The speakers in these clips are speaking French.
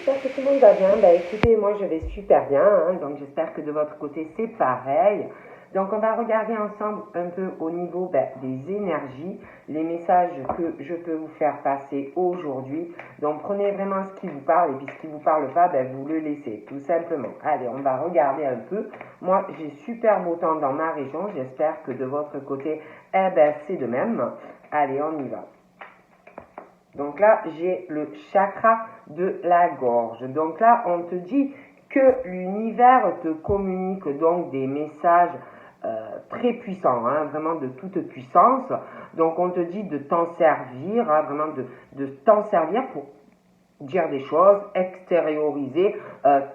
j'espère que tout le monde va bien. Écoutez, moi je vais super bien, donc j'espère que de votre côté c'est pareil. Donc on va regarder ensemble un peu au niveau des énergies, les messages que je peux vous faire passer aujourd'hui. Donc prenez vraiment ce qui vous parle et puis ce qui ne vous parle pas, vous le laissez tout simplement. Allez, on va regarder un peu. Moi j'ai super beau temps dans ma région, j'espère que de votre côté, c'est de même. Allez, on y va. Donc là, j'ai le chakra de la gorge. Donc là, on te dit que l'univers te communique donc des messages très puissants, vraiment de toute puissance. Donc on te dit de t'en servir, vraiment de t'en servir pour dire des choses, extérioriser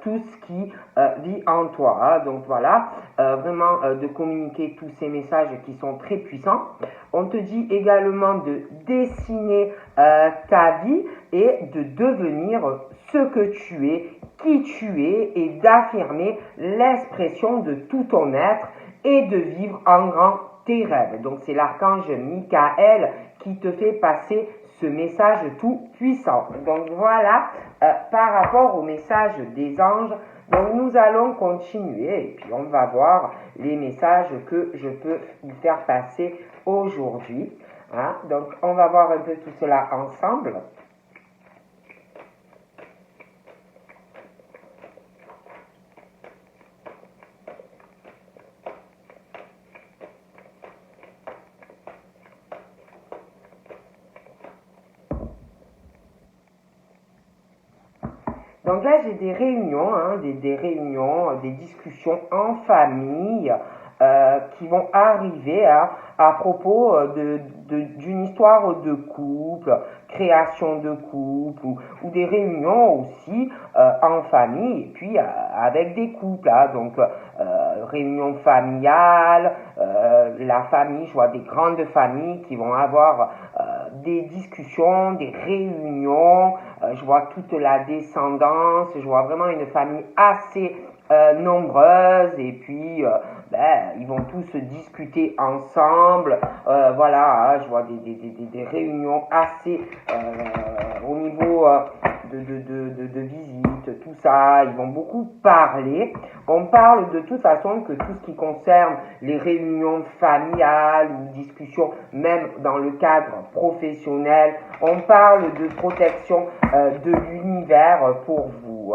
tout ce qui vit en toi. Donc voilà, vraiment de communiquer tous ces messages qui sont très puissants. On te dit également de dessiner ta vie et de devenir ce que tu es, qui tu es, et d'affirmer l'expression de tout ton être et de vivre en grand tes rêves. Donc c'est l'archange Michael qui te fait passer ce message tout puissant. Donc voilà, par rapport au message des anges, donc nous allons continuer et puis on va voir les messages que je peux vous faire passer aujourd'hui. Donc on va voir un peu tout cela ensemble. Donc là, j'ai des réunions, des réunions, des discussions en famille qui vont arriver à propos d'une histoire de couple, création de couple ou des réunions aussi en famille et puis avec des couples. Donc, réunions familiales, la famille, je vois des grandes familles qui vont avoir des discussions, des réunions, je vois toute la descendance, je vois vraiment une famille assez nombreuse et puis ils vont tous discuter ensemble, voilà, je vois des réunions assez au niveau de visite, tout ça, ils vont beaucoup parler. On parle de toute façon que tout ce qui concerne les réunions familiales ou discussions, même dans le cadre professionnel, on parle de protection de l'univers pour vous.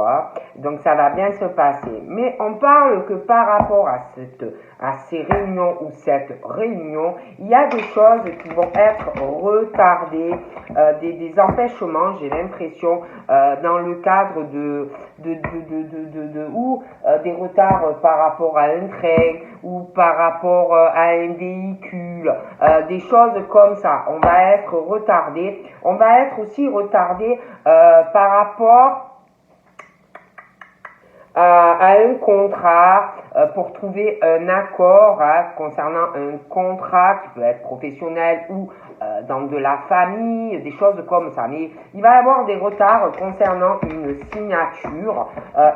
Donc ça va bien se passer. Mais on parle que par rapport à ces réunions ou cette réunion, il y a des choses qui vont être retardées, des empêchements, j'ai l'impression, dans le cadre ou des retards par rapport à un train ou par rapport à un véhicule, des choses comme ça. On va être retardé. On va être aussi retardé par rapport à un contrat pour trouver un accord concernant un contrat qui peut être professionnel ou dans de la famille, des choses comme ça. Mais il va y avoir des retards concernant une signature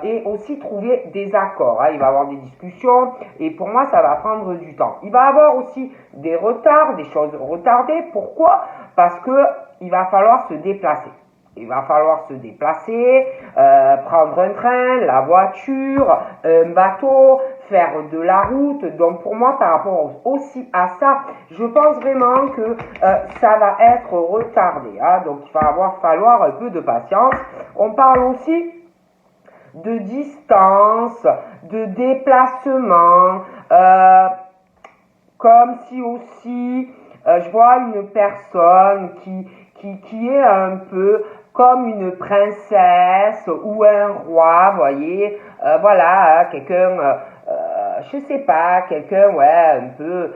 et aussi trouver des accords. Il va y avoir des discussions et pour moi ça va prendre du temps. Il va y avoir aussi des retards, des choses retardées. Pourquoi? Parce que il va falloir se déplacer. Il va falloir se déplacer, prendre un train, la voiture, un bateau, faire de la route. Donc pour moi, par rapport aussi à ça, je pense vraiment que ça va être retardé. Donc il va falloir un peu de patience. On parle aussi de distance, de déplacement, comme si aussi je vois une personne qui est un peu comme une princesse ou un roi, voyez, voilà, quelqu'un, je sais pas, quelqu'un, un peu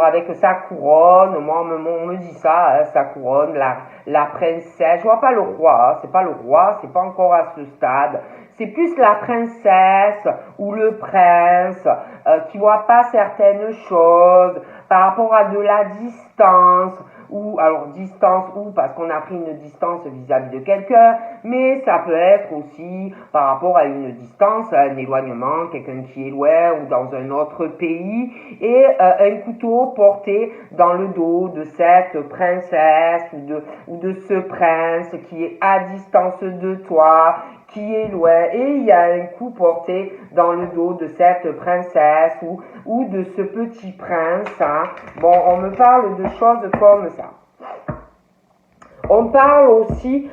avec sa couronne, moi on me dit ça, sa couronne, la princesse, je vois pas le roi, c'est pas le roi, c'est pas encore à ce stade, c'est plus la princesse ou le prince qui voit pas certaines choses par rapport à de la distance. ou alors distance, ou parce qu'on a pris une distance vis-à-vis de quelqu'un, mais ça peut être aussi par rapport à une distance, un éloignement, quelqu'un qui est loin ou dans un autre pays, et un couteau porté dans le dos de cette princesse ou de ce prince qui est à distance de toi, qui est loin, et il y a un coup porté dans le dos de cette princesse ou de ce petit prince. Hein. Bon, on me parle de choses comme ça. On parle aussi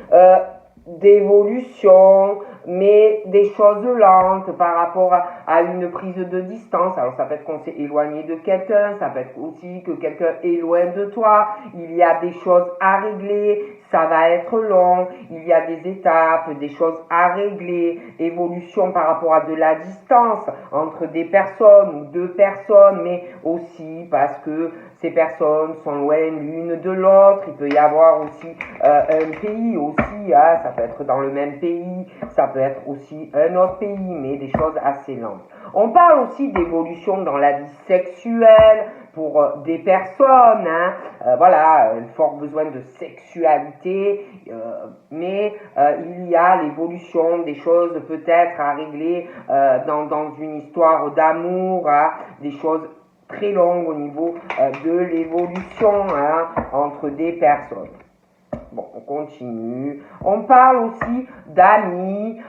d'évolution, mais des choses lentes par rapport à une prise de distance. Alors ça peut être qu'on s'est éloigné de quelqu'un, ça peut être aussi que quelqu'un est loin de toi, il y a des choses à régler, ça va être long, il y a des étapes, des choses à régler, évolution par rapport à de la distance entre des personnes ou deux personnes, mais aussi parce que ces personnes sont loin l'une de l'autre, il peut y avoir aussi un pays aussi, hein, ça peut être dans le même pays, ça peut être aussi un autre pays, mais des choses assez lentes. On parle aussi d'évolution dans la vie sexuelle pour des personnes, hein, voilà, un fort besoin de sexualité, mais il y a l'évolution des choses peut-être à régler dans une histoire d'amour, hein, des choses très longues au niveau de l'évolution, hein, entre des personnes. Bon, on continue. On parle aussi d'amis,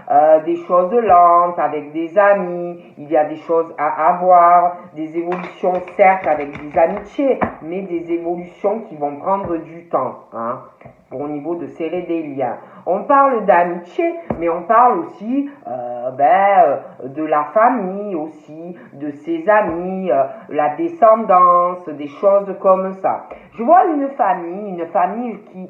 des choses lentes avec des amis. Il y a des choses à avoir, des évolutions certes avec des amitiés, mais des évolutions qui vont prendre du temps, hein, pour au niveau de serrer des liens. On parle d'amitié, mais on parle aussi de la famille aussi, de ses amis, la descendance, des choses comme ça. Je vois une famille qui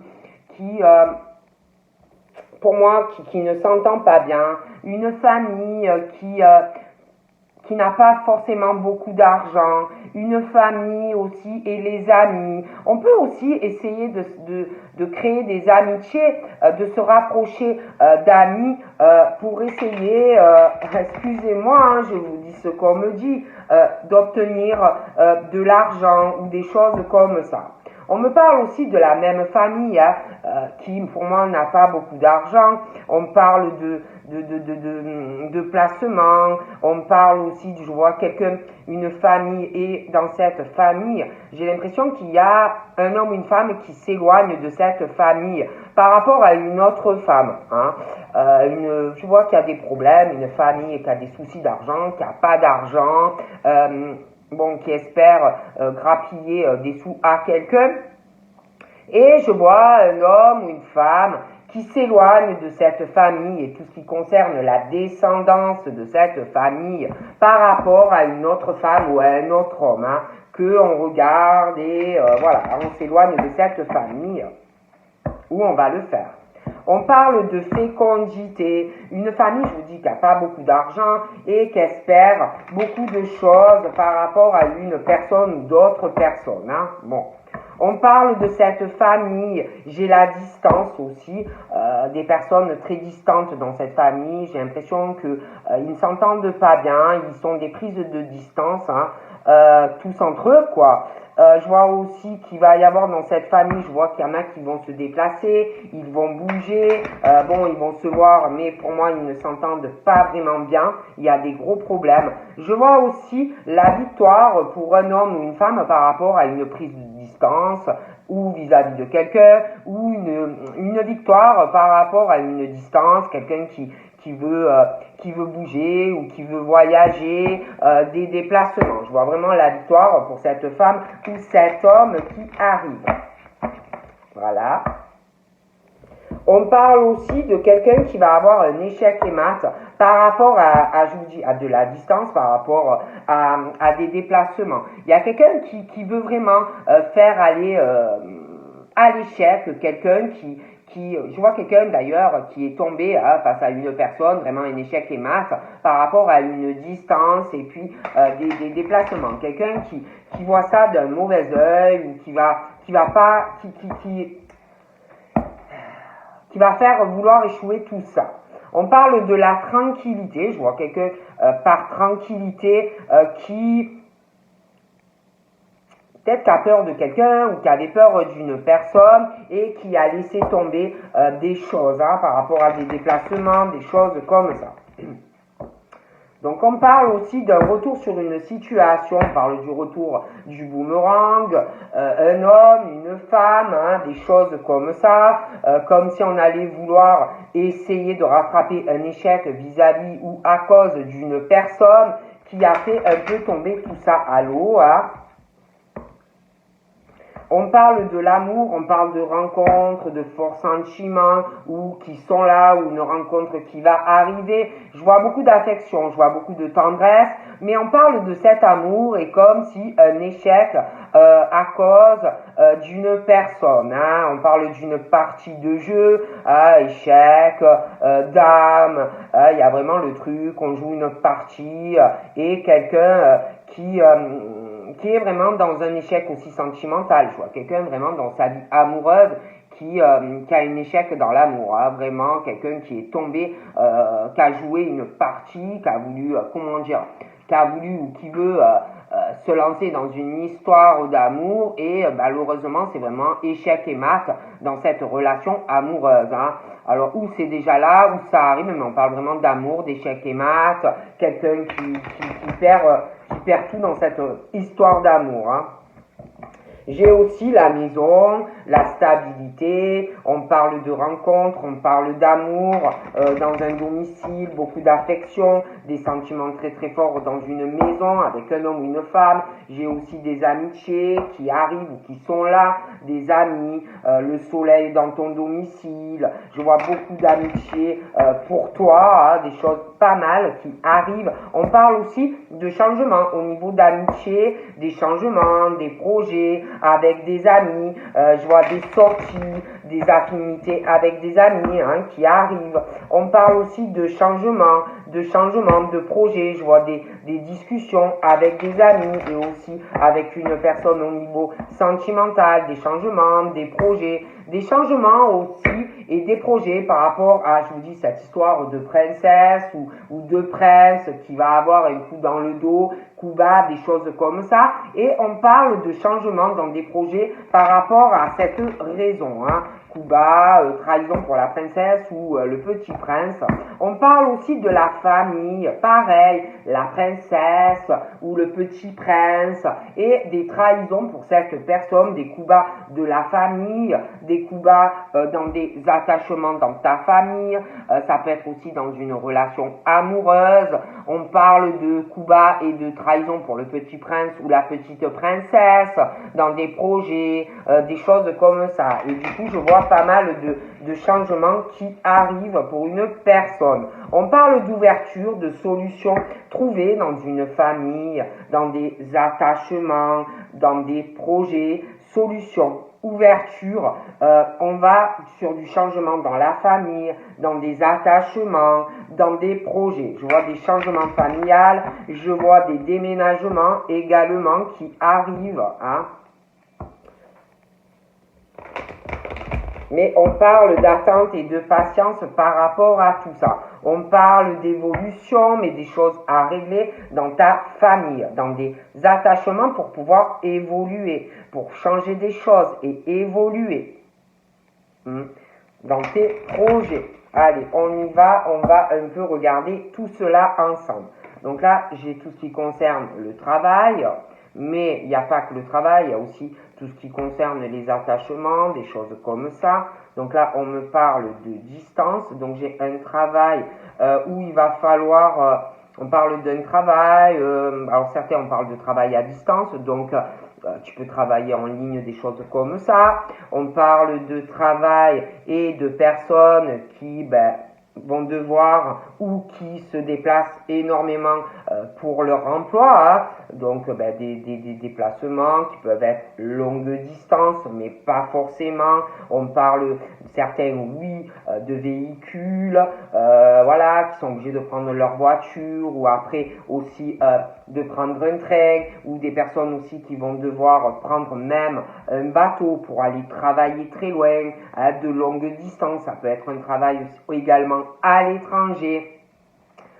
pour moi, qui ne s'entend pas bien, une famille qui n'a pas forcément beaucoup d'argent, une famille aussi et les amis. On peut aussi essayer de créer des amitiés, de se rapprocher d'amis pour essayer, excusez-moi, hein, je vous dis ce qu'on me dit, d'obtenir de l'argent ou des choses comme ça. On me parle aussi de la même famille, hein, qui pour moi n'a pas beaucoup d'argent. On parle de placement. On parle aussi, je vois une famille, et dans cette famille, j'ai l'impression qu'il y a un homme ou une femme qui s'éloigne de cette famille par rapport à une autre femme. Hein. Je vois qu'il y a des problèmes, une famille qui a des soucis d'argent, qui n'a pas d'argent. Qui espère grappiller des sous à quelqu'un. Et je vois un homme ou une femme qui s'éloigne de cette famille et tout ce qui concerne la descendance de cette famille par rapport à une autre femme ou à un autre homme, hein, qu'on regarde et voilà, on s'éloigne de cette famille où on va le faire. On parle de fécondité. Une famille, je vous dis, qui n'a pas beaucoup d'argent et qui espère beaucoup de choses par rapport à une personne ou d'autres personnes. Hein. Bon. On parle de cette famille, j'ai la distance aussi, des personnes très distantes dans cette famille, j'ai l'impression qu'ils ne s'entendent pas bien, ils sont des prises de distance, hein, tous entre eux, quoi. Je vois aussi qu'il va y avoir dans cette famille, je vois qu'il y en a qui vont se déplacer, ils vont bouger, ils vont se voir, mais pour moi, ils ne s'entendent pas vraiment bien, il y a des gros problèmes. Je vois aussi la victoire pour un homme ou une femme par rapport à une prise de distance, ou vis-à-vis de quelqu'un, ou une victoire par rapport à une distance, quelqu'un qui veut bouger ou qui veut voyager, des déplacements. Je vois vraiment la victoire pour cette femme ou cet homme qui arrive. Voilà. On parle aussi de quelqu'un qui va avoir un échec et mat par rapport je vous dis, à de la distance, par rapport à des déplacements. Il y a quelqu'un qui veut vraiment faire aller à l'échec, quelqu'un je vois quelqu'un d'ailleurs qui est tombé face à une personne, vraiment un échec et mat, par rapport à une distance et puis des déplacements. Quelqu'un qui voit ça d'un mauvais œil ou qui va faire vouloir échouer tout ça. On parle de la tranquillité, je vois quelqu'un par tranquillité qui peut-être qui a peur de quelqu'un ou qui avait peur d'une personne et qui a laissé tomber des choses par rapport à des déplacements, des choses comme ça. Donc on parle aussi d'un retour sur une situation, on parle du retour du boomerang, un homme, une femme, des choses comme ça, comme si on allait vouloir essayer de rattraper un échec vis-à-vis ou à cause d'une personne qui a fait un peu tomber tout ça à l'eau. On parle de l'amour, on parle de rencontres, de forts sentiments ou qui sont là, ou une rencontre qui va arriver. Je vois beaucoup d'affection, je vois beaucoup de tendresse, mais on parle de cet amour et comme si un échec à cause d'une personne. On parle d'une partie de jeu, échec, dame. Il y a vraiment le truc, on joue une partie et quelqu'un qui est vraiment dans un échec aussi sentimental. Je vois quelqu'un vraiment dans sa vie amoureuse qui a un échec dans l'amour, vraiment quelqu'un qui est tombé, qui a joué une partie, qui a voulu, qui a voulu ou qui veut se lancer dans une histoire d'amour et malheureusement c'est vraiment échec et mat dans cette relation amoureuse. Alors où c'est déjà là, où ça arrive, mais on parle vraiment d'amour, d'échec et mat, quelqu'un qui perd tout dans cette histoire d'amour. J'ai aussi la maison, la stabilité, on parle de rencontres, on parle d'amour dans un domicile, beaucoup d'affection, des sentiments très très forts dans une maison avec un homme ou une femme. J'ai aussi des amitiés qui arrivent ou qui sont là, des amis, le soleil dans ton domicile. Je vois beaucoup d'amitiés pour toi, des choses pas mal qui arrivent. On parle aussi de changements au niveau d'amitié, des changements, des projets avec des amis, je vois des sorties, des affinités avec des amis qui arrivent. On parle aussi de changements, de projets, je vois des discussions avec des amis et aussi avec une personne au niveau sentimental, des changements, des projets, des changements aussi et des projets par rapport à, je vous dis, cette histoire de princesse ou de prince qui va avoir un coup dans le dos, coup bas, des choses comme ça. Et on parle de changements dans des projets par rapport à cette raison. Coup bas, trahison pour la princesse ou le petit prince. On parle aussi de la famille, pareil, la princesse ou le petit prince et des trahisons pour cette personne, des coups bas de la famille, des coups bas dans des attachements dans ta famille, ça peut être aussi dans une relation amoureuse. On parle de coups bas et de trahison pour le petit prince ou la petite princesse, dans des projets, des choses comme ça. Et du coup, je vois pas mal de changements qui arrivent pour une personne. On parle d'ouverture, de solutions trouvées dans une famille, dans des attachements, dans des projets, solutions. Ouverture, on va sur du changement dans la famille, dans des attachements, dans des projets. Je vois des changements familiales, je vois des déménagements également qui arrivent. Mais on parle d'attente et de patience par rapport à tout ça. On parle d'évolution, mais des choses à régler dans ta famille, dans des attachements pour pouvoir évoluer, pour changer des choses et évoluer dans tes projets. Allez, on y va, on va un peu regarder tout cela ensemble. Donc là, j'ai tout ce qui concerne le travail, mais il n'y a pas que le travail, il y a aussi tout ce qui concerne les attachements, des choses comme ça. Donc là, on me parle de distance. Donc j'ai un travail où il va falloir, on parle d'un travail, alors certains on parle de travail à distance, donc tu peux travailler en ligne, des choses comme ça. On parle de travail et de personnes qui vont devoir ou qui se déplacent énormément pour leur emploi, donc des déplacements qui peuvent être longue distance mais pas forcément. On parle certains de véhicules qui sont obligés de prendre leur voiture ou après aussi de prendre un train, ou des personnes aussi qui vont devoir prendre même un bateau pour aller travailler très loin, de longue distance. Ça peut être un travail également à l'étranger.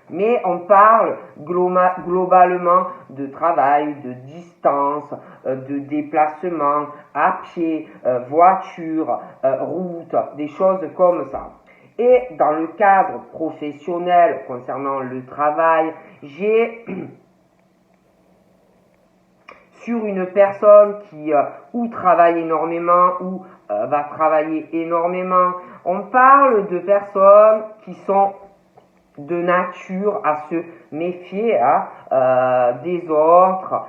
Mais on parle globalement de travail, de distance, de déplacement à pied, voiture, route, des choses comme ça. Et dans le cadre professionnel concernant le travail, j'ai sur une personne qui ou travaille énormément ou va travailler énormément. On parle de personnes qui sont de nature à se méfier des autres,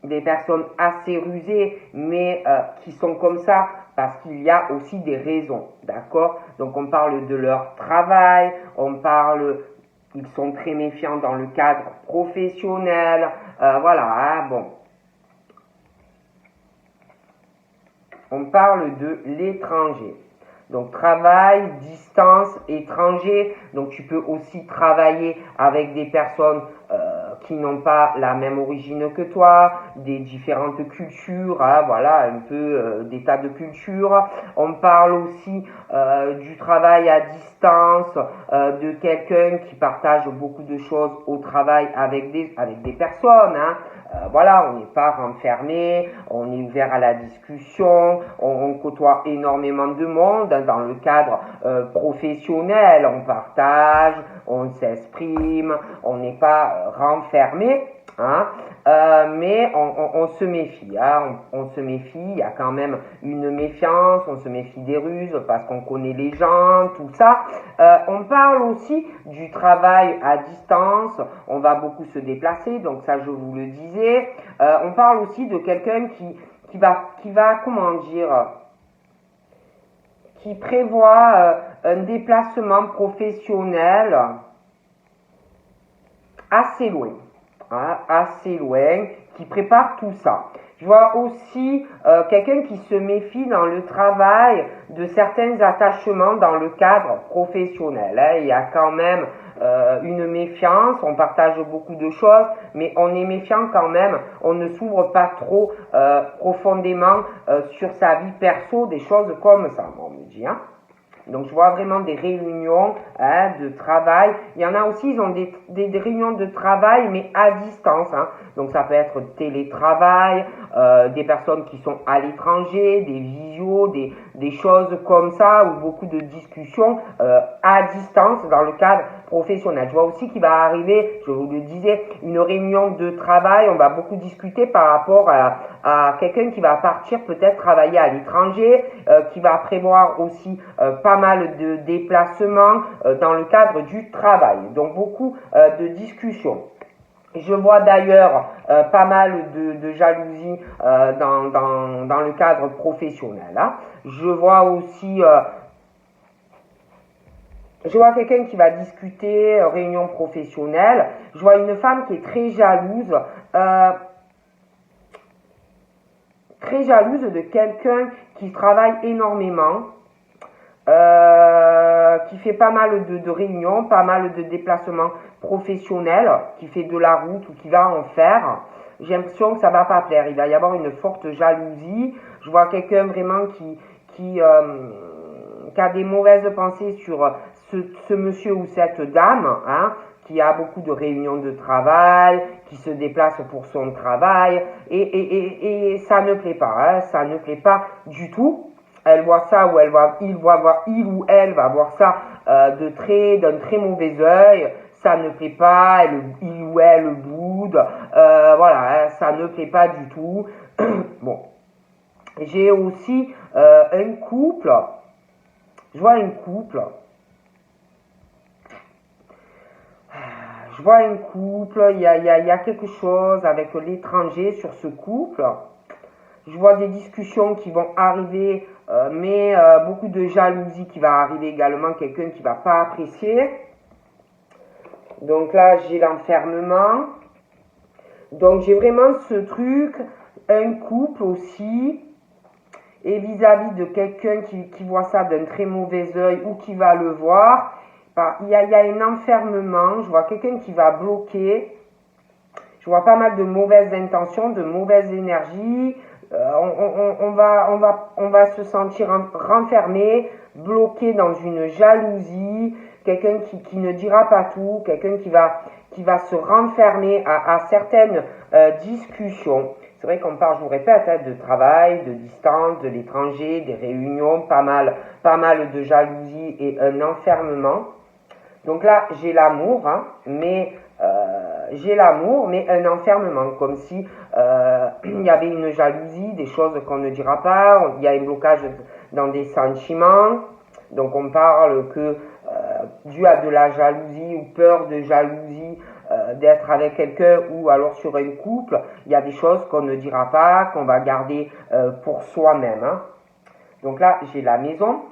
des personnes assez rusées, mais qui sont comme ça parce qu'il y a aussi des raisons, d'accord? Donc on parle de leur travail, on parle, ils sont très méfiants dans le cadre professionnel, voilà, bon. On parle de l'étranger. Donc travail, distance, étranger. Donc tu peux aussi travailler avec des personnes qui n'ont pas la même origine que toi, des différentes cultures, voilà, un peu des tas de cultures. On parle aussi du travail à distance, de quelqu'un qui partage beaucoup de choses au travail avec des personnes, voilà, on n'est pas renfermé, on est ouvert à la discussion, on côtoie énormément de monde dans le cadre professionnel, on partage, on s'exprime, on n'est pas renfermé, mais on se méfie, on se méfie, il y a quand même une méfiance, on se méfie des ruses parce qu'on connaît les gens, tout ça. On parle aussi du travail à distance, on va beaucoup se déplacer, donc ça je vous le disais. On parle aussi de quelqu'un qui va, comment dire, qui prévoit un déplacement professionnel assez loin. Assez loin, qui prépare tout ça. Je vois aussi quelqu'un qui se méfie dans le travail de certains attachements dans le cadre professionnel. Il y a quand même une méfiance, on partage beaucoup de choses, mais on est méfiant quand même, on ne s'ouvre pas trop profondément sur sa vie perso, des choses comme ça, on me dit. Donc je vois vraiment des réunions de travail. Il y en a aussi, ils ont des réunions de travail, mais à distance. Donc ça peut être télétravail, des personnes qui sont à l'étranger, des visios, des choses comme ça, ou beaucoup de discussions à distance dans le cadre professionnel. Je vois aussi qu'il va arriver, je vous le disais, une réunion de travail. On va beaucoup discuter par rapport à quelqu'un qui va partir peut-être travailler à l'étranger, qui va prévoir aussi pas mal de déplacements dans le cadre du travail. Donc beaucoup de discussions. Je vois d'ailleurs pas mal de jalousie dans le cadre professionnel. Je vois aussi quelqu'un qui va discuter, réunion professionnelle. Je vois une femme qui est très jalouse de quelqu'un qui travaille énormément, qui fait pas mal de réunions, pas mal de déplacements professionnels, qui fait de la route ou qui va en faire. J'ai l'impression que ça va pas plaire. Il va y avoir une forte jalousie. Je vois quelqu'un vraiment qui a des mauvaises pensées sur ce monsieur ou cette dame, qui a beaucoup de réunions de travail, qui se déplace pour son travail, et ça ne plaît pas, ça ne plaît pas du tout. Elle voit ça ou il ou elle va voir ça d'un très mauvais œil. Ça ne plaît pas, il ou elle boude, voilà, ça ne plaît pas du tout. Bon, j'ai aussi un couple. Je vois un couple. Il y a quelque chose avec l'étranger sur ce couple. Je vois des discussions qui vont arriver, mais beaucoup de jalousie qui va arriver également, quelqu'un qui ne va pas apprécier. Donc là, j'ai l'enfermement. Donc j'ai vraiment ce truc, un couple aussi, et vis-à-vis de quelqu'un qui voit ça d'un très mauvais œil ou qui va le voir, il y a un enfermement. Je vois quelqu'un qui va bloquer. Je vois pas mal de mauvaises intentions, de mauvaises énergies. On va se sentir renfermé, bloqué dans une jalousie, quelqu'un qui ne dira pas tout, quelqu'un qui va se renfermer à certaines discussions. C'est vrai qu'on parle, je vous répète, hein, de travail, de distance, de l'étranger, des réunions, pas mal de jalousie et un enfermement. Donc là, j'ai l'amour, hein, mais un enfermement, comme si il y avait une jalousie, des choses qu'on ne dira pas, il y a un blocage dans des sentiments. Donc on parle que dû à de la jalousie ou peur de jalousie, d'être avec quelqu'un ou alors sur un couple, il y a des choses qu'on ne dira pas, qu'on va garder pour soi-même. Hein. Donc là, j'ai la maison,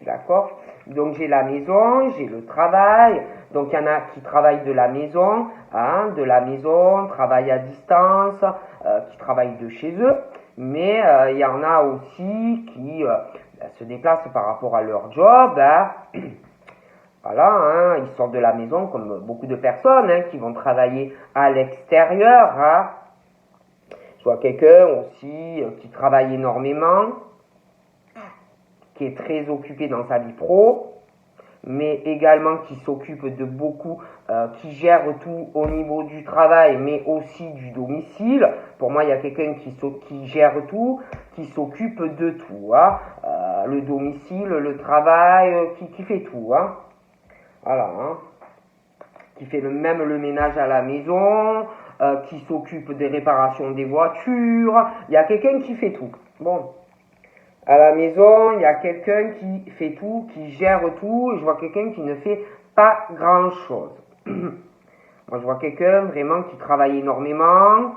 d'accord? Donc j'ai la maison, j'ai le travail. Donc il y en a qui travaillent de la maison, travaillent à distance, qui travaillent de chez eux. Mais il y en a aussi qui se déplacent par rapport à leur job. Hein. Voilà, hein, ils sortent de la maison comme beaucoup de personnes hein, qui vont travailler à l'extérieur. Hein. Je vois quelqu'un aussi qui travaille énormément, qui est très occupé dans sa vie pro, mais également qui s'occupe de beaucoup, qui gère tout au niveau du travail, mais aussi du domicile. Pour moi, il y a quelqu'un qui gère tout, qui s'occupe de tout. Hein. Le domicile, le travail, qui fait tout. Hein. Voilà. Hein. Qui fait même le ménage à la maison, qui s'occupe des réparations des voitures. Il y a quelqu'un qui fait tout. Bon. À la maison, il y a quelqu'un qui fait tout, qui gère tout, et je vois quelqu'un qui ne fait pas grand-chose. Moi, je vois quelqu'un vraiment qui travaille énormément,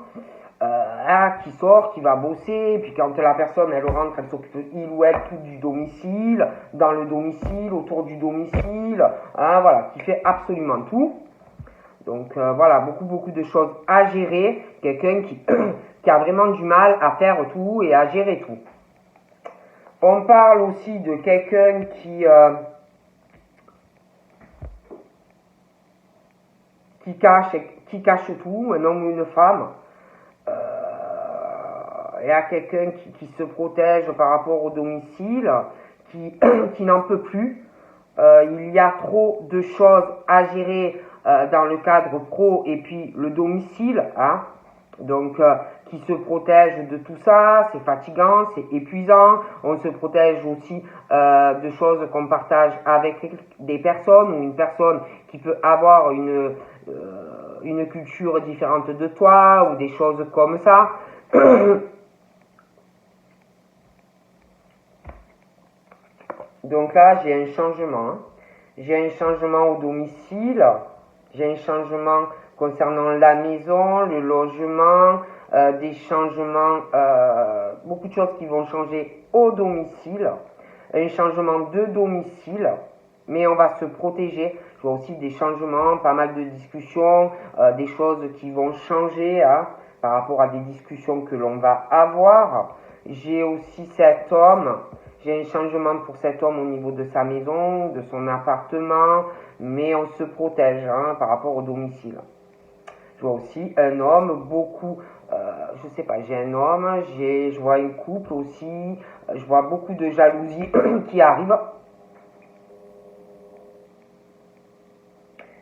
qui sort, qui va bosser, et puis quand la personne, elle rentre, elle s'occupe, il ou elle, tout du domicile, dans le domicile, autour du domicile, hein, voilà, qui fait absolument tout. Donc voilà, beaucoup de choses à gérer, quelqu'un qui a vraiment du mal à faire tout et à gérer tout. On parle aussi de quelqu'un qui cache tout, un homme ou une femme. Il y a quelqu'un qui se protège par rapport au domicile, qui n'en peut plus. Il y a trop de choses à gérer dans le cadre pro et puis le domicile. Hein. Donc, qui se protège de tout ça, c'est fatigant, c'est épuisant. On se protège aussi de choses qu'on partage avec des personnes ou une personne qui peut avoir une culture différente de toi ou des choses comme ça. Donc là, j'ai un changement. Hein. J'ai un changement au domicile, j'ai un changement concernant la maison, le logement, des changements, beaucoup de choses qui vont changer au domicile, un changement de domicile, mais on va se protéger. Je vois aussi des changements, pas mal de discussions, des choses qui vont changer hein, par rapport à des discussions que l'on va avoir. J'ai aussi cet homme. J'ai un changement pour cet homme au niveau de sa maison, de son appartement, mais on se protège hein, par rapport au domicile. Je vois aussi un homme, je sais pas, j'ai un homme, je vois un couple aussi, je vois beaucoup de jalousie qui arrive.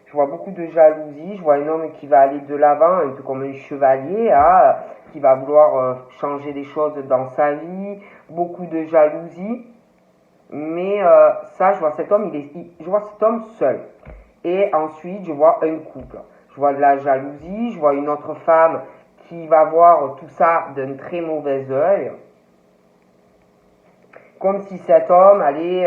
Je vois beaucoup de jalousie, je vois un homme qui va aller de l'avant, un peu comme un chevalier, hein, qui va vouloir changer des choses dans sa vie, beaucoup de jalousie, mais ça, je vois cet homme, je vois cet homme seul. Et ensuite, je vois un couple. Je vois de la jalousie, je vois une autre femme qui va voir tout ça d'un très mauvais œil, comme si cet homme allait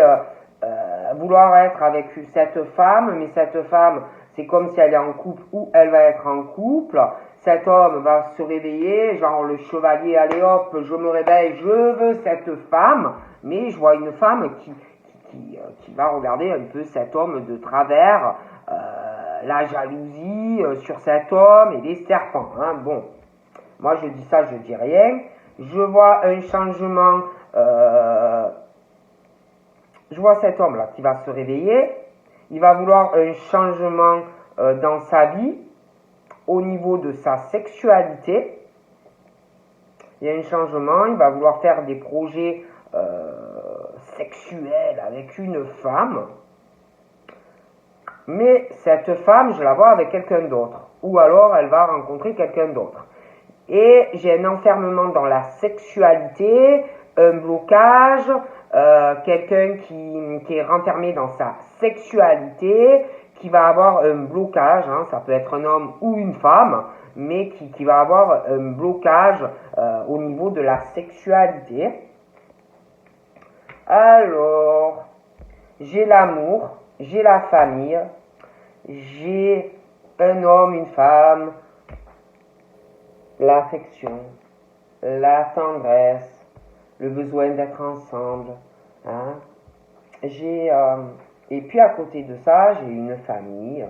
vouloir être avec cette femme, mais cette femme, c'est comme si elle est en couple ou elle va être en couple. Cet homme va se réveiller, genre le chevalier, allez hop, je me réveille, je veux cette femme, mais je vois une femme qui va regarder un peu cet homme de travers, la jalousie sur cet homme et des serpents. Hein. Bon, moi je dis ça, je dis rien. Je vois un changement, je vois cet homme là qui va se réveiller, il va vouloir un changement dans sa vie, au niveau de sa sexualité, il y a un changement, il va vouloir faire des projets sexuels avec une femme. Mais cette femme, je la vois avec quelqu'un d'autre. Ou alors, elle va rencontrer quelqu'un d'autre. Et j'ai un enfermement dans la sexualité, un blocage, quelqu'un qui est renfermé dans sa sexualité, qui va avoir un blocage, hein, ça peut être un homme ou une femme, mais qui va avoir un blocage au niveau de la sexualité. Alors, j'ai l'amour, j'ai la famille, j'ai un homme, une femme, l'affection, la tendresse, le besoin d'être ensemble. Hein. Et puis à côté de ça, j'ai une famille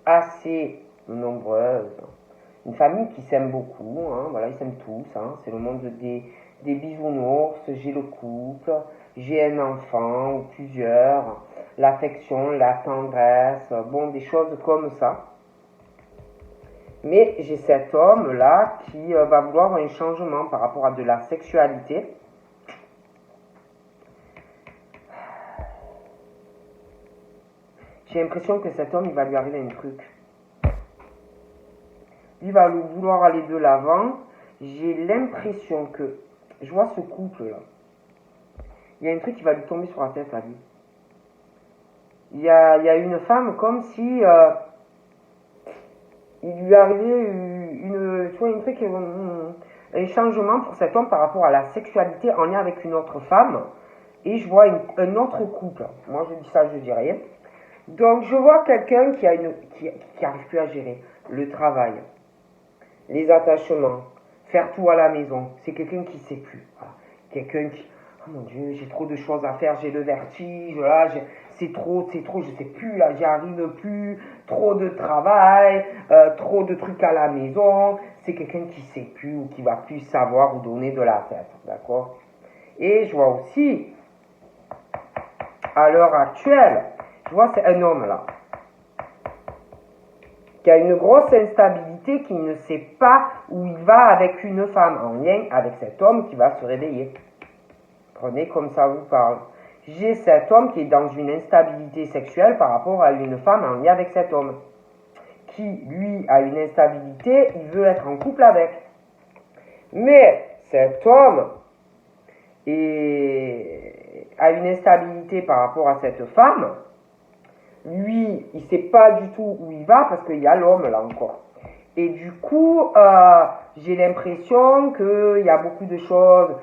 assez nombreuse. Une famille qui s'aime beaucoup, hein, voilà, ils s'aiment tous, hein, c'est le monde des bisounours, j'ai le couple, j'ai un enfant ou plusieurs, l'affection, la tendresse, bon, des choses comme ça. Mais j'ai cet homme-là qui va vouloir un changement par rapport à de la sexualité. J'ai l'impression que cet homme, il va lui arriver un truc. Il va vouloir aller de l'avant. J'ai l'impression que, je vois ce couple-là, il y a un truc qui va lui tomber sur la tête, là, lui. Il y a une femme comme si il lui arrivait un changement pour cet homme par rapport à la sexualité en lien avec une autre femme. Et je vois un autre couple. Moi, je dis ça, je dis rien. Donc, je vois quelqu'un qui arrive plus à gérer le travail, les attachements, faire tout à la maison. C'est quelqu'un qui sait plus. Voilà. Quelqu'un qui, oh mon Dieu, j'ai trop de choses à faire, j'ai le vertige, là, c'est trop, je sais plus, là, j'y arrive plus, trop de travail, trop de trucs à la maison. C'est quelqu'un qui sait plus ou qui va plus savoir ou donner de la tête, d'accord? Et je vois aussi, à l'heure actuelle, je vois c'est un homme là, qui a une grosse instabilité, qui ne sait pas où il va avec une femme, en lien avec cet homme qui va se réveiller. Prenez comme ça vous parle. J'ai cet homme qui est dans une instabilité sexuelle par rapport à une femme en lien avec cet homme, qui lui a une instabilité, il veut être en couple avec. Mais cet homme a une instabilité par rapport à cette femme. Lui, il ne sait pas du tout où il va parce qu'il y a l'homme là encore. Et du coup, j'ai l'impression qu'il y a beaucoup de choses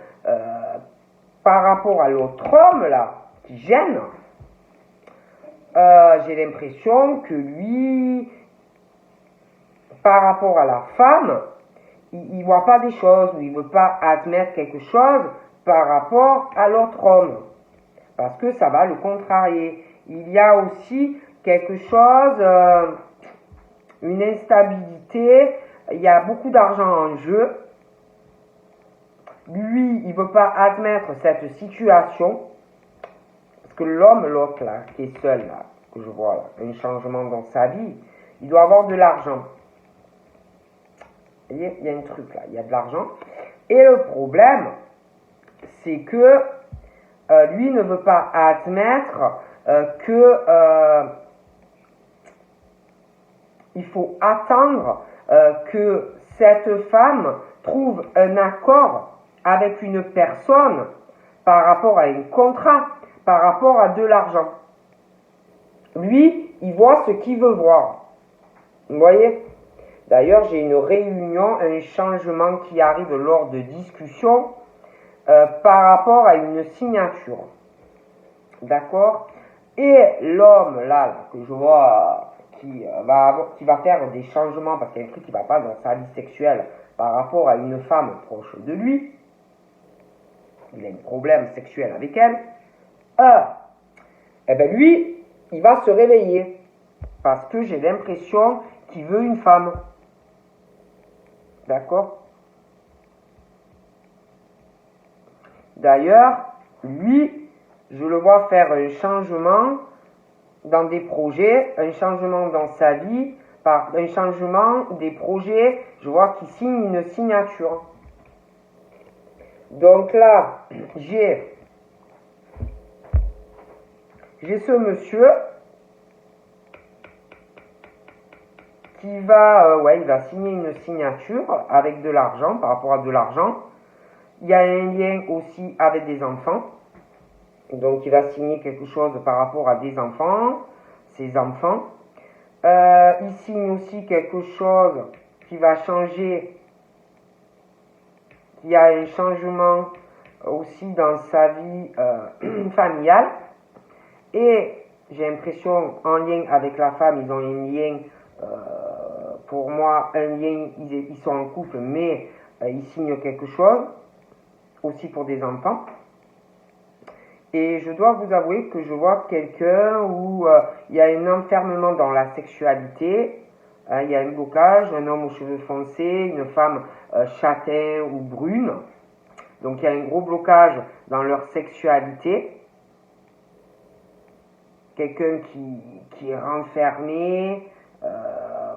par rapport à l'autre homme là qui gênent. J'ai l'impression que lui, par rapport à la femme, il ne voit pas des choses ou il ne veut pas admettre quelque chose par rapport à l'autre homme. Parce que ça va le contrarier. Il y a aussi quelque chose, une instabilité, il y a beaucoup d'argent en jeu. Lui, il ne veut pas admettre cette situation. Parce que l'homme, l'autre là, qui est seul là, que je vois là, un changement dans sa vie, il doit avoir de l'argent. Vous voyez, il y a un truc là, il y a de l'argent. Et le problème, c'est que lui ne veut pas admettre il faut attendre que cette femme trouve un accord avec une personne par rapport à un contrat, par rapport à de l'argent. Lui, il voit ce qu'il veut voir. Vous voyez ? D'ailleurs, j'ai une réunion, un changement qui arrive lors de discussions par rapport à une signature. D'accord ? Et l'homme là, que je vois qui va faire des changements parce qu'il y a un truc qui ne va pas dans sa vie sexuelle par rapport à une femme proche de lui, il a un problème sexuel avec elle, et bien lui, il va se réveiller parce que j'ai l'impression qu'il veut une femme. D'accord ? D'ailleurs, lui, je le vois faire un changement dans des projets, un changement dans sa vie, un changement des projets, je vois qu'il signe une signature. Donc là, j'ai ce monsieur qui va, il va signer une signature avec de l'argent, par rapport à de l'argent. Il y a un lien aussi avec des enfants. Donc, il va signer quelque chose par rapport à des enfants, ses enfants. Il signe aussi quelque chose qui va changer. Il y a un changement aussi dans sa vie familiale. Et j'ai l'impression, en lien avec la femme, ils ont un lien, pour moi, un lien, ils sont en couple, mais ils signent quelque chose, aussi pour des enfants. Et je dois vous avouer que je vois quelqu'un où il y a un enfermement dans la sexualité, il y a un blocage, un homme aux cheveux foncés, une femme châtain ou brune. Donc il y a un gros blocage dans leur sexualité. Quelqu'un qui est renfermé,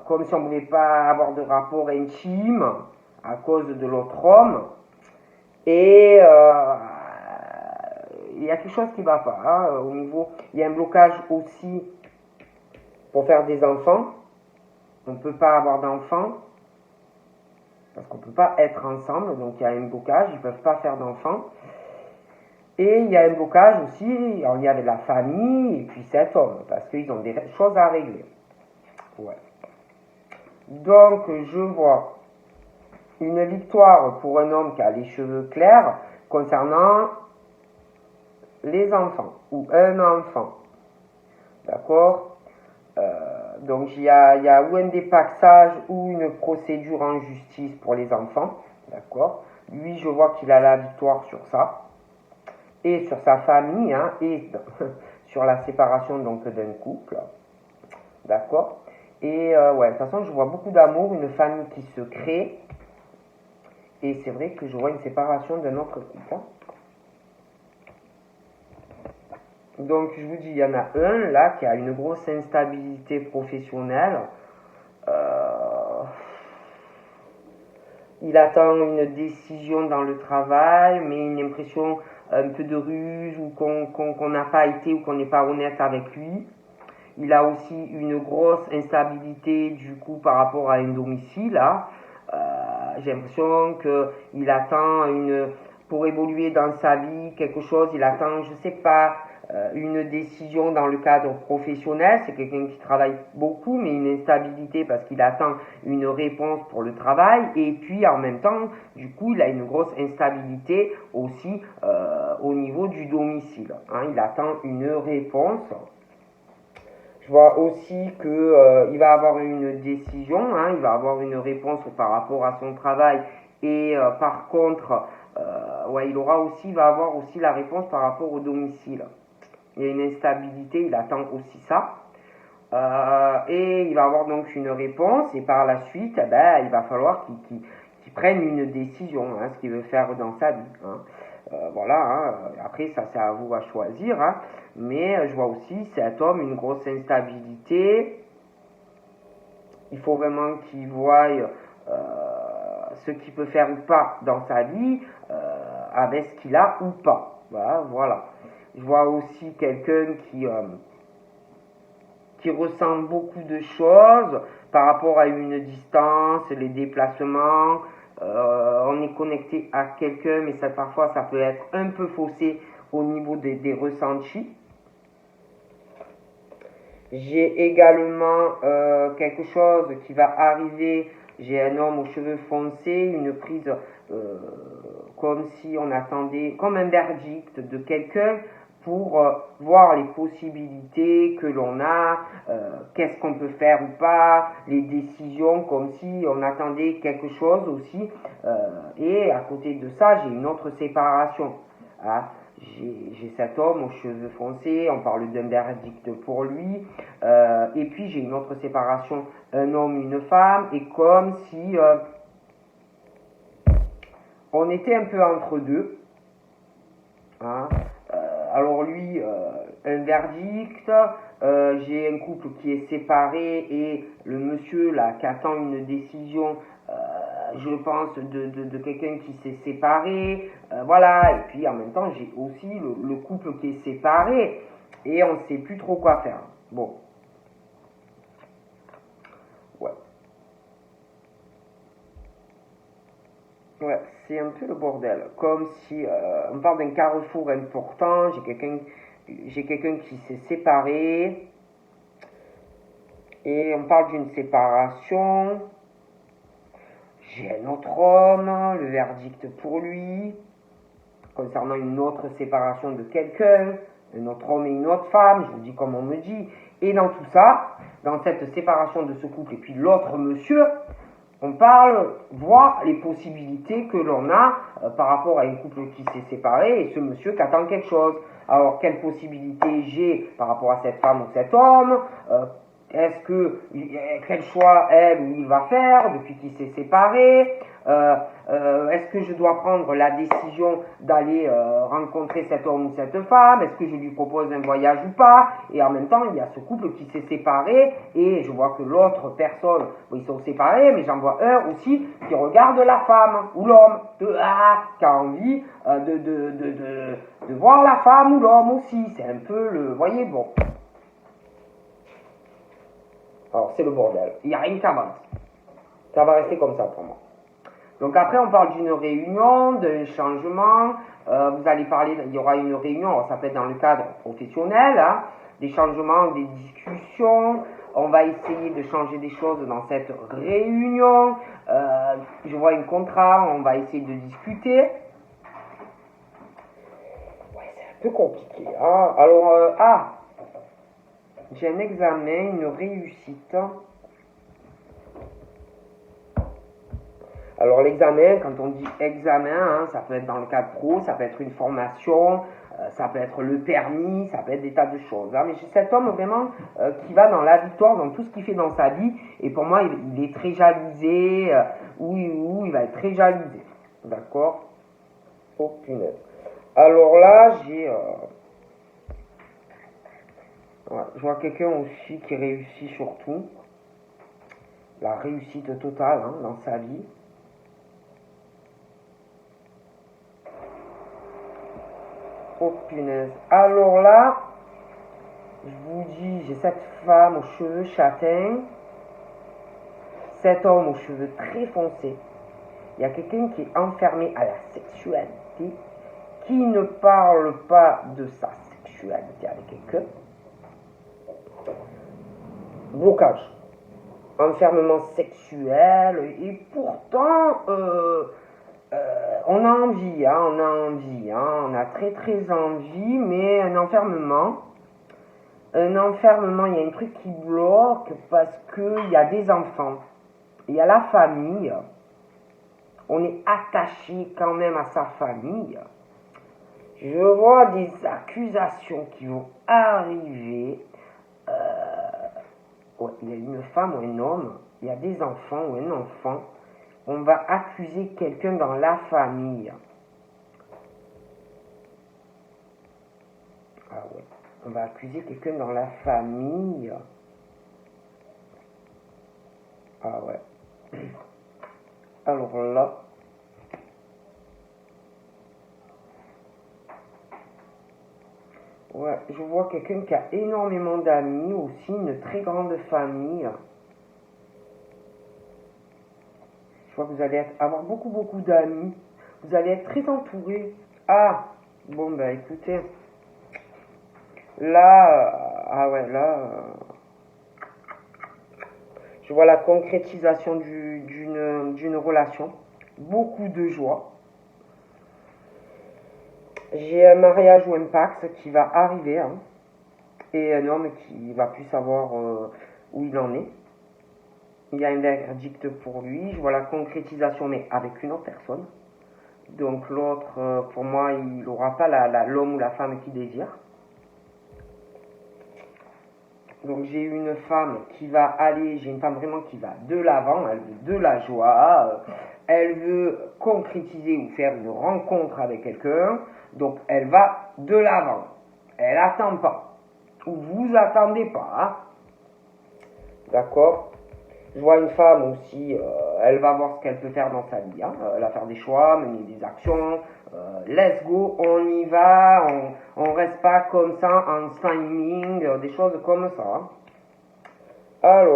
comme si on ne pouvait pas avoir de rapport intime à cause de l'autre homme. Et il y a quelque chose qui ne va pas. Hein, au niveau, il y a un blocage aussi pour faire des enfants. On ne peut pas avoir d'enfants parce qu'on ne peut pas être ensemble. Donc il y a un blocage, ils ne peuvent pas faire d'enfants. Et il y a un blocage aussi en lien avec la famille et puis cet homme, parce qu'ils ont des choses à régler. Ouais. Donc, je vois une victoire pour un homme qui a les cheveux clairs concernant les enfants, ou un enfant. D'accord Donc, il y a ou un dépaxage ou une procédure en justice pour les enfants. D'accord. Lui, je vois qu'il a la victoire sur ça. Et sur sa famille, hein, et sur la séparation donc d'un couple. D'accord. Et de toute façon, je vois beaucoup d'amour, une famille qui se crée. Et c'est vrai que je vois une séparation d'un autre couple. Hein. Donc, je vous dis, il y en a un là qui a une grosse instabilité professionnelle. Il attend une décision dans le travail, mais une impression un peu de ruse ou qu'on n'a pas été ou qu'on n'est pas honnête avec lui. Il a aussi une grosse instabilité du coup par rapport à un domicile. Hein. J'ai l'impression qu'il attend pour évoluer dans sa vie quelque chose, il attend, je sais pas, une décision dans le cadre professionnel. C'est quelqu'un qui travaille beaucoup, mais une instabilité parce qu'il attend une réponse pour le travail. Et puis en même temps, du coup, il a une grosse instabilité aussi au niveau du domicile. Hein. Il attend une réponse. Je vois aussi qu'il va avoir une décision, hein, il va avoir une réponse par rapport à son travail et par contre, il va avoir aussi la réponse par rapport au domicile. Il y a une instabilité, il attend aussi ça. Et il va avoir donc une réponse et par la suite, il va falloir qu'il prenne une décision, hein, ce qu'il veut faire dans sa vie. Hein. Hein. Après, ça c'est à vous à choisir. Hein. Mais je vois aussi cet homme, une grosse instabilité. Il faut vraiment qu'il voie ce qu'il peut faire ou pas dans sa vie, avec ce qu'il a ou pas. Voilà. Je vois aussi quelqu'un qui ressent beaucoup de choses par rapport à une distance, les déplacements. On est connecté à quelqu'un, mais parfois ça peut être un peu faussé au niveau des ressentis. J'ai également quelque chose qui va arriver. J'ai un homme aux cheveux foncés, une prise comme si on attendait, comme un verdict de quelqu'un pour voir les possibilités que l'on a, qu'est-ce qu'on peut faire ou pas, les décisions, comme si on attendait quelque chose aussi. Et à côté de ça, j'ai une autre séparation. Hein. J'ai cet homme aux cheveux foncés, on parle d'un verdict pour lui, et puis j'ai une autre séparation, un homme, une femme, et comme si on était un peu entre deux. Hein. Alors lui, un verdict, j'ai un couple qui est séparé et le monsieur là qui attend une décision, je pense, de quelqu'un qui s'est séparé, voilà, et puis en même temps j'ai aussi le couple qui est séparé et on ne sait plus trop quoi faire. Bon. Ouais. Ouais, c'est un peu le bordel. Comme si on parle d'un carrefour important, j'ai quelqu'un qui s'est séparé, et on parle d'une séparation. J'ai un autre homme, le verdict pour lui, concernant une autre séparation de quelqu'un, un autre homme et une autre femme, je vous dis comme on me dit. Et dans tout ça, dans cette séparation de ce couple et puis l'autre monsieur, on parle, voir les possibilités que l'on a par rapport à un couple qui s'est séparé et ce monsieur qui attend quelque chose. Alors, quelles possibilités j'ai par rapport à cette femme ou cet homme, est-ce que, quel choix elle ou il va faire depuis qu'il s'est séparé, est-ce que je dois prendre la décision d'aller rencontrer cet homme ou cette femme, est-ce que je lui propose un voyage ou pas, et en même temps il y a ce couple qui s'est séparé et je vois que l'autre personne, bon, ils sont séparés, mais j'en vois un aussi qui regarde la femme ou l'homme, qui a envie de voir la femme ou l'homme aussi, c'est un peu le, vous voyez, bon. Alors, c'est le bordel. Il n'y a rien qui avance. Ça va rester comme ça pour moi. Donc après, on parle d'une réunion, d'un changement. Vous allez parler, il y aura une réunion, alors ça peut être dans le cadre professionnel, hein, des changements, des discussions. On va essayer de changer des choses dans cette réunion. Je vois un contrat, on va essayer de discuter. Ouais, c'est un peu compliqué. Hein. Alors, j'ai un examen, une réussite. Alors l'examen, quand on dit examen, hein, ça peut être dans le cadre pro, ça peut être une formation, ça peut être le permis, ça peut être des tas de choses. Hein. Mais j'ai cet homme vraiment qui va dans la victoire, dans tout ce qu'il fait dans sa vie. Et pour moi, il est très jalousé, ou il va être très jalousé. D'accord? Oh punaise. Alors là, j'ai... ouais, je vois quelqu'un aussi qui réussit surtout. La réussite totale hein, dans sa vie. Oh punaise. Alors là, je vous dis, j'ai cette femme aux cheveux châtains, cet homme aux cheveux très foncés. Il y a quelqu'un qui est enfermé à la sexualité, qui ne parle pas de sa sexualité avec quelqu'un. Blocage. Enfermement sexuel, et pourtant, on a envie, hein, on a très très envie, mais un enfermement, il y a un truc qui bloque parce qu'il y a des enfants, il y a la famille, on est attaché quand même à sa famille. Je vois des accusations qui vont arriver. Ouais, il y a une femme ou un homme, il y a des enfants ou un enfant. On va accuser quelqu'un dans la famille. Ah ouais. On va accuser quelqu'un dans la famille. Ah ouais. Alors là. Ouais, je vois quelqu'un qui a énormément d'amis, aussi une très grande famille. Je vois que vous allez avoir beaucoup d'amis. Vous allez être très entouré. Ah, bon bah écoutez. Là, ah ouais, là, je vois la concrétisation d'une relation. Beaucoup de joie. J'ai un mariage ou un pacte qui va arriver. Hein, et un homme qui va plus savoir où il en est. Il y a un verdict pour lui. Je vois la concrétisation, mais avec une autre personne. Donc l'autre, pour moi, il n'aura pas l'homme ou la femme qu'il désire. Donc j'ai une femme qui va aller, j'ai une femme vraiment qui va de l'avant, elle veut de la joie, elle veut concrétiser ou faire une rencontre avec quelqu'un, donc elle va de l'avant. Elle n'attend pas. Ou vous attendez pas. Hein. D'accord? Je vois une femme aussi, elle va voir ce qu'elle peut faire dans sa vie. Hein. Elle va faire des choix, mener des actions. Let's go, on y va. On reste pas comme ça en timing, des choses comme ça. Hein.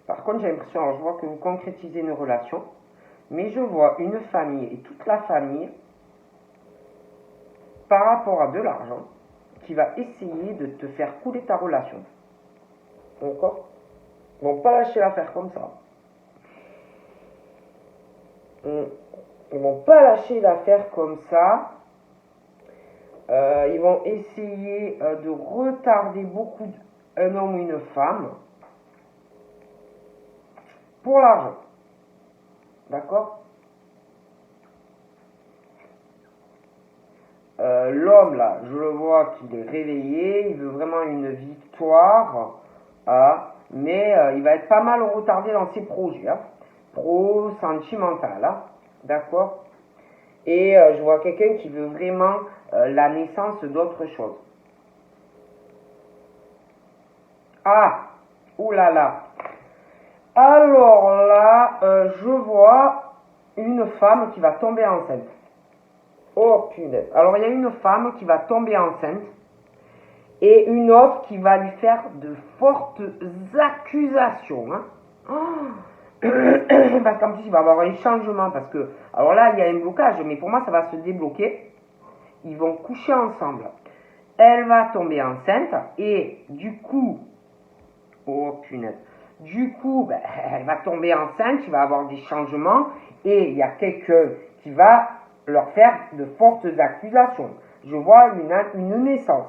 Par contre, j'ai l'impression, alors je vois que vous concrétisez une relation, mais je vois une famille et toute la famille par rapport à de l'argent qui va essayer de te faire couler ta relation. D'accord? Ils vont pas lâcher l'affaire comme ça. Ils vont pas lâcher l'affaire comme ça. Ils vont essayer de retarder beaucoup un homme ou une femme pour l'argent. D'accord? L'homme là, je le vois qu'il est réveillé, il veut vraiment une victoire, mais il va être pas mal retardé dans ses projets, pro, sentimental, d'accord? Et je vois quelqu'un qui veut vraiment la naissance d'autre chose. Ah, oulala. Alors là, je vois une femme qui va tomber enceinte. Oh punaise. Alors il y a une femme qui va tomber enceinte et une autre qui va lui faire de fortes accusations. Parce qu'en plus il va y avoir un changement parce que, alors là il y a un blocage, mais pour moi ça va se débloquer. Ils vont coucher ensemble. Elle va tomber enceinte et du coup, oh punaise, du coup elle va tomber enceinte, il va avoir des changements et il y a quelqu'un qui va leur faire de fortes accusations. Je vois une naissance.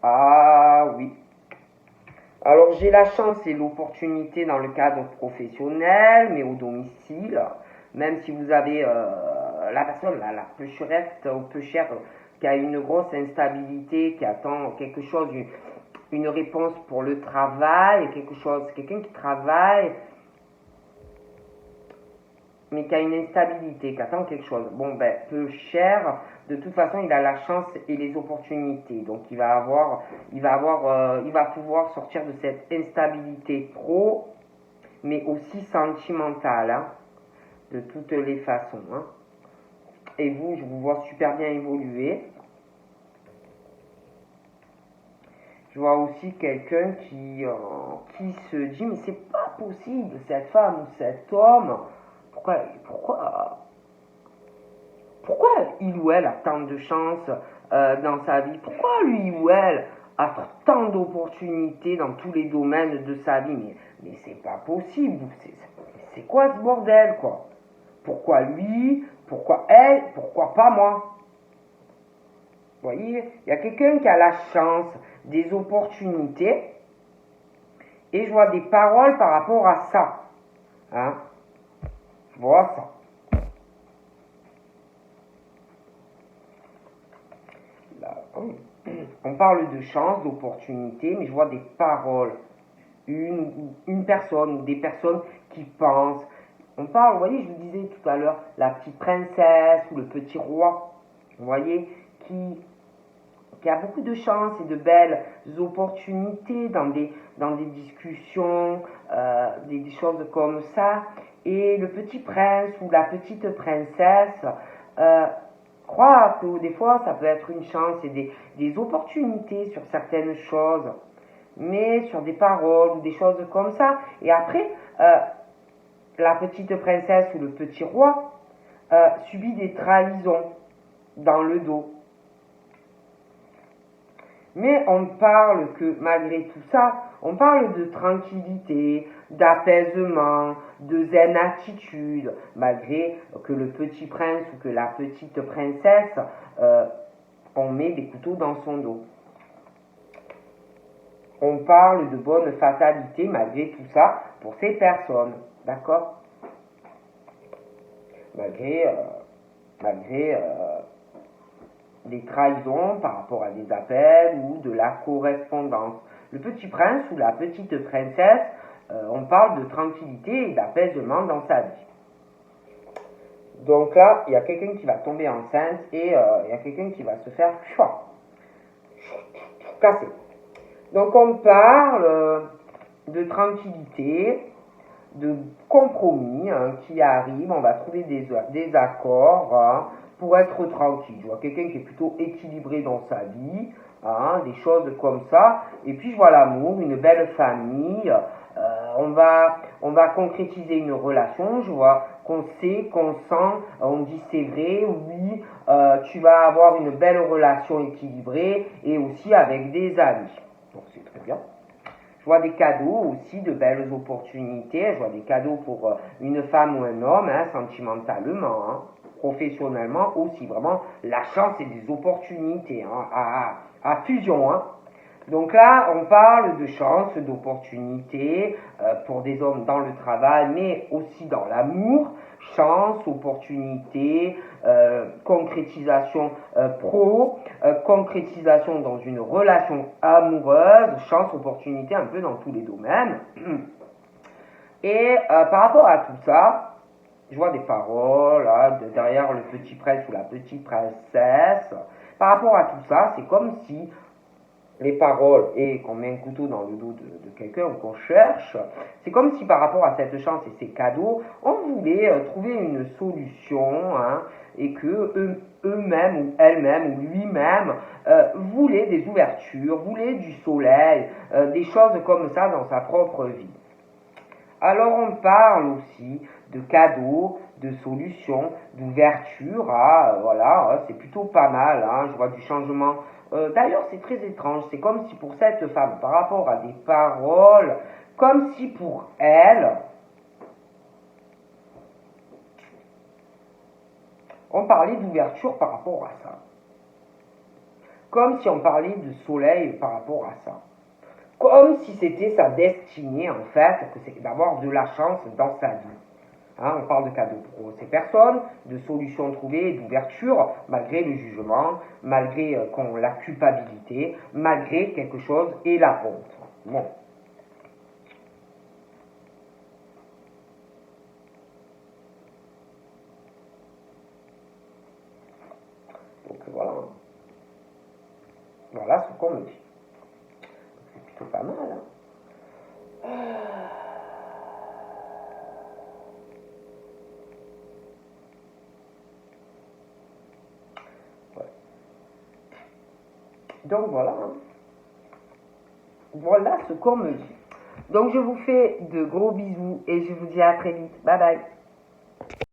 Ah oui. Alors j'ai la chance et l'opportunité dans le cadre professionnel, mais au domicile, même si vous avez la personne, la pêcherette ou pêchère qui a une grosse instabilité, qui attend quelque chose, une réponse pour le travail, quelqu'un qui travaille, mais qui a une instabilité, qui attend quelque chose. Bon, peu cher, de toute façon, il a la chance et les opportunités. Donc, il va pouvoir sortir de cette instabilité pro, mais aussi sentimentale, de toutes les façons. Et vous, je vous vois super bien évoluer. Je vois aussi quelqu'un qui se dit, mais c'est pas possible, cette femme ou cet homme, pourquoi il ou elle a tant de chance dans sa vie? Pourquoi lui ou elle a tant d'opportunités dans tous les domaines de sa vie? Mais c'est pas possible. C'est quoi ce bordel, quoi? Pourquoi lui? Pourquoi elle? Pourquoi pas moi? Vous voyez, il y a quelqu'un qui a la chance, des opportunités, et je vois des paroles par rapport à ça. Je vois ça. On parle de chance, d'opportunité, mais je vois des paroles. Une personne ou des personnes qui pensent. On parle, vous voyez, je vous disais tout à l'heure, la petite princesse ou le petit roi, vous voyez, qui a beaucoup de chance et de belles opportunités dans des discussions, des choses comme ça. Et le petit prince ou la petite princesse croient que des fois ça peut être une chance et des opportunités sur certaines choses, mais sur des paroles ou des choses comme ça. Et après, la petite princesse ou le petit roi subit des trahisons dans le dos. Mais on parle que malgré tout ça, on parle de tranquillité, d'apaisement, de zen attitude, malgré que le petit prince ou que la petite princesse, on met des couteaux dans son dos. On parle de bonne fatalité malgré tout ça pour ces personnes, d'accord? Malgré des trahisons par rapport à des appels ou de la correspondance. Le petit prince ou la petite princesse, on parle de tranquillité et d'apaisement dans sa vie. Donc là, il y a quelqu'un qui va tomber enceinte et il y a quelqu'un qui va se faire casser. Donc on parle de tranquillité, de compromis qui arrive, on va trouver des accords pour être tranquille. Je vois quelqu'un qui est plutôt équilibré dans sa vie, hein, des choses comme ça. Et puis je vois l'amour, une belle famille. On va concrétiser une relation. Je vois qu'on sait, qu'on sent, on dit c'est vrai, oui, tu vas avoir une belle relation équilibrée et aussi avec des amis. Donc c'est très bien. Je vois des cadeaux aussi, de belles opportunités. Je vois des cadeaux pour une femme ou un homme, hein, sentimentalement, hein, professionnellement aussi. Vraiment, la chance et des opportunités hein, à fusion. Hein. Donc là, on parle de chance, d'opportunités pour des hommes dans le travail, mais aussi dans l'amour. Chance, opportunité, concrétisation concrétisation dans une relation amoureuse, chance, opportunité un peu dans tous les domaines. Et par rapport à tout ça, je vois des paroles là, derrière le petit prince ou la petite princesse. Par rapport à tout ça, c'est comme si les paroles et qu'on met un couteau dans le dos de quelqu'un ou qu'on cherche, c'est comme si par rapport à cette chance et ces cadeaux, on voulait trouver une solution hein, et que eux-mêmes ou elles-mêmes ou lui-même voulaient des ouvertures, voulaient du soleil, des choses comme ça dans sa propre vie. Alors on parle aussi de cadeaux, de solutions, d'ouverture, voilà, c'est plutôt pas mal, hein, je vois du changement. D'ailleurs c'est très étrange, c'est comme si pour cette femme, par rapport à des paroles, comme si pour elle, on parlait d'ouverture par rapport à ça. Comme si on parlait de soleil par rapport à ça. Comme si c'était sa destinée, en fait, que c'est d'avoir de la chance dans sa vie. Hein, on parle de cadeaux pour ces personnes, de solutions trouvées, d'ouverture, malgré le jugement, malgré la culpabilité, malgré quelque chose et la honte. Bon. Donc voilà. Voilà ce qu'on me dit. C'est plutôt pas mal. Hein. Ouais. Donc voilà. Hein. Voilà ce qu'on me dit. Donc je vous fais de gros bisous et je vous dis à très vite. Bye bye.